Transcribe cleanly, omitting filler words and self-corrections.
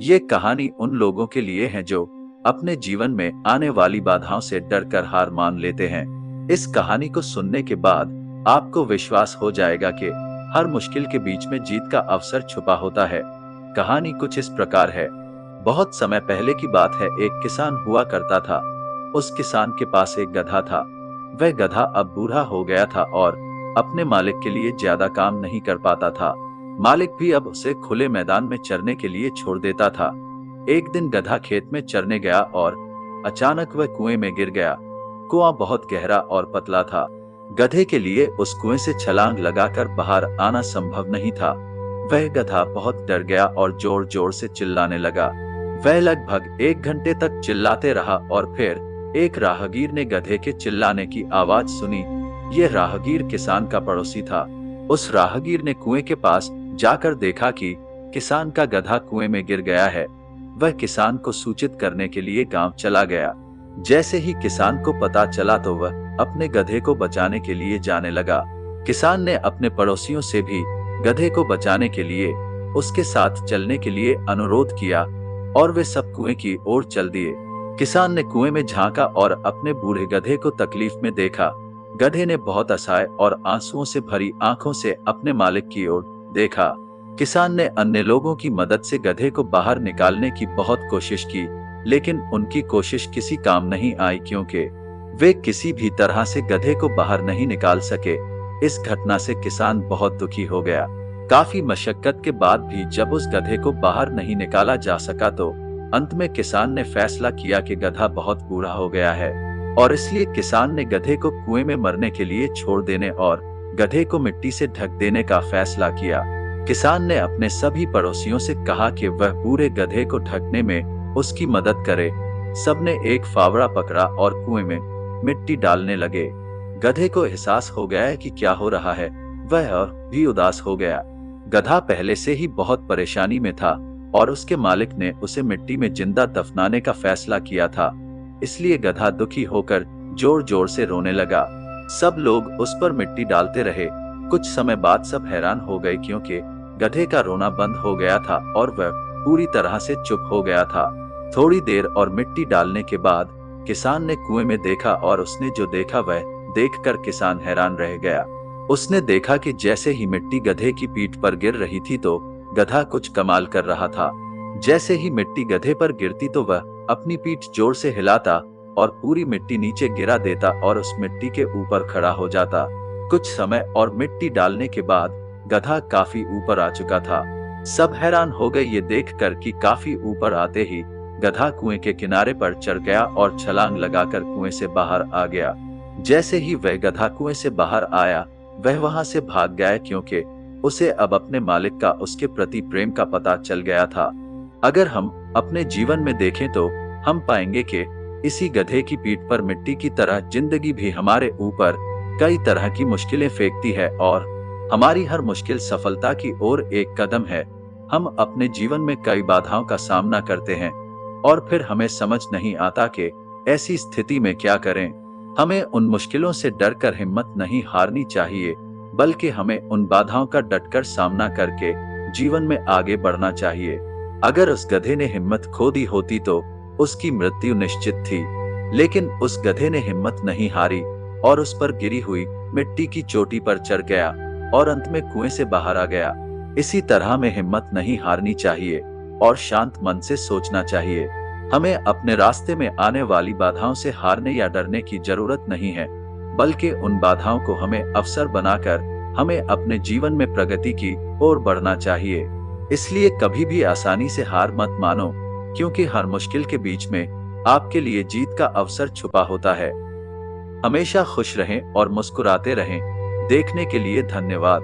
ये कहानी उन लोगों के लिए है जो अपने जीवन में आने वाली बाधाओं से डरकर हार मान लेते हैं। इस कहानी को सुनने के बाद आपको विश्वास हो जाएगा कि हर मुश्किल के बीच में जीत का अवसर छुपा होता है। कहानी कुछ इस प्रकार है। बहुत समय पहले की बात है, एक किसान हुआ करता था। उस किसान के पास एक गधा था। वह गधा अब बूढ़ा हो गया था और अपने मालिक के लिए ज्यादा काम नहीं कर पाता था। मालिक भी अब उसे खुले मैदान में चरने के लिए छोड़ देता था। एक दिन गधा खेत में चरने गया और अचानक वह कुएं में गिर गया। कुआं बहुत गहरा और पतला था। गधे के लिए उस कुएं से छलांग लगाकर बाहर आना संभव नहीं था। वह गधा बहुत डर गया और जोर जोर से चिल्लाने लगा। वह लगभग 1 घंटे तक चिल्लाते रहा और फिर एक राहगीर ने गधे के चिल्लाने की आवाज सुनी। यह राहगीर किसान का पड़ोसी था। उस राहगीर ने कुएं के पास जाकर देखा कि किसान का गधा कुएं में गिर गया है। वह किसान को सूचित करने के लिए गांव चला गया। जैसे ही किसान को पता चला तो वह अपने गधे को बचाने के लिए जाने लगा। किसान ने अपने पड़ोसियों से भी गधे को बचाने के लिए उसके साथ चलने के लिए अनुरोध किया और वे सब कुएं की ओर चल दिए। किसान ने कुएं में झांका और अपने बूढ़े गधे को तकलीफ में देखा। गधे ने बहुत असहाय और आंसुओं से भरी आंखों से अपने मालिक की ओर देखा। किसान ने अन्य लोगों की मदद से गधे को बाहर निकालने की बहुत कोशिश की, लेकिन उनकी कोशिश किसी काम नहीं आई क्योंकि वे किसी भी तरह से गधे को बाहर नहीं निकाल सके। इस घटना से किसान बहुत दुखी हो गया। काफी मशक्कत के बाद भी जब उस गधे को बाहर नहीं निकाला जा सका तो अंत में किसान ने फैसला किया कि गधा बहुत बूढ़ा हो गया है और इसलिए किसान ने गधे को कुएं में मरने के लिए छोड़ देने और गधे को मिट्टी से ढक देने का फैसला किया। किसान ने अपने सभी पड़ोसियों से कहा कि वह बूढ़े गधे को ढकने में उसकी मदद करे। सबने एक फावड़ा पकड़ा और कुएं में मिट्टी डालने लगे। गधे को एहसास हो गया कि क्या हो रहा है। वह और भी उदास हो गया। गधा पहले से ही बहुत परेशानी में था और उसके मालिक ने उसे मिट्टी में जिंदा दफनाने का फैसला किया था। इसलिए गधा दुखी होकर जोर जोर से रोने लगा। सब लोग उस पर मिट्टी डालते रहे। कुछ समय बाद सब हैरान हो गए क्योंकि गधे का रोना बंद हो गया था और वह पूरी तरह से चुप हो गया था। थोड़ी देर और मिट्टी डालने के बाद किसान ने कुएं में देखा और उसने जो देखा वह देखकर किसान हैरान रह गया। उसने देखा कि जैसे ही मिट्टी गधे की पीठ पर गिर रही थी तो गधा कुछ कमाल कर रहा था। जैसे ही मिट्टी गधे पर गिरती तो वह अपनी पीठ जोर से हिलाता और पूरी मिट्टी नीचे गिरा देता और उस मिट्टी के ऊपर खड़ा हो जाता। कुछ समय और मिट्टी डालने के बाद गधा काफी ऊपर आ चुका था। सब हैरान हो गए ये देखकर कि काफी ऊपर आते ही गधा कुएं के किनारे पर चढ़ गया और छलांग लगाकर कुएं से बाहर आ गया। जैसे ही वह गधा कुएं से बाहर आया वह वहां से भाग गया क्योंकि उसे अब अपने मालिक का उसके प्रति प्रेम का पता चल गया था। अगर हम अपने जीवन में देखें तो हम पाएंगे कि इसी गधे की पीठ पर मिट्टी की तरह जिंदगी भी हमारे ऊपर कई तरह की मुश्किलें फेंकती है और हमारी हर मुश्किल सफलता की ओर एक कदम है। हम अपने जीवन में कई बाधाओं का सामना करते हैं और फिर हमें समझ नहीं आता कि ऐसी स्थिति में क्या करें। हमें उन मुश्किलों से डरकर हिम्मत नहीं हारनी चाहिए, बल्कि हमें उन बाधाओं का डटकर सामना करके जीवन में आगे बढ़ना चाहिए। अगर उस गधे ने हिम्मत खो दी होती तो उसकी मृत्यु निश्चित थी, लेकिन उस गधे ने हिम्मत नहीं हारी और उस पर गिरी हुई मिट्टी की चोटी पर चढ़ गया और अंत में कुएं से बाहर आ गया। इसी तरह में हिम्मत नहीं हारनी चाहिए और शांत मन से सोचना चाहिए। हमें अपने रास्ते में आने वाली बाधाओं से हारने या डरने की जरूरत नहीं है, बल्कि उन बाधाओं को हमें अवसर बनाकर हमें अपने जीवन में प्रगति की ओर बढ़ना चाहिए। इसलिए कभी भी आसानी से हार मत मानो, क्योंकि हर मुश्किल के बीच में आपके लिए जीत का अवसर छुपा होता है। हमेशा खुश रहें और मुस्कुराते रहें। देखने के लिए धन्यवाद।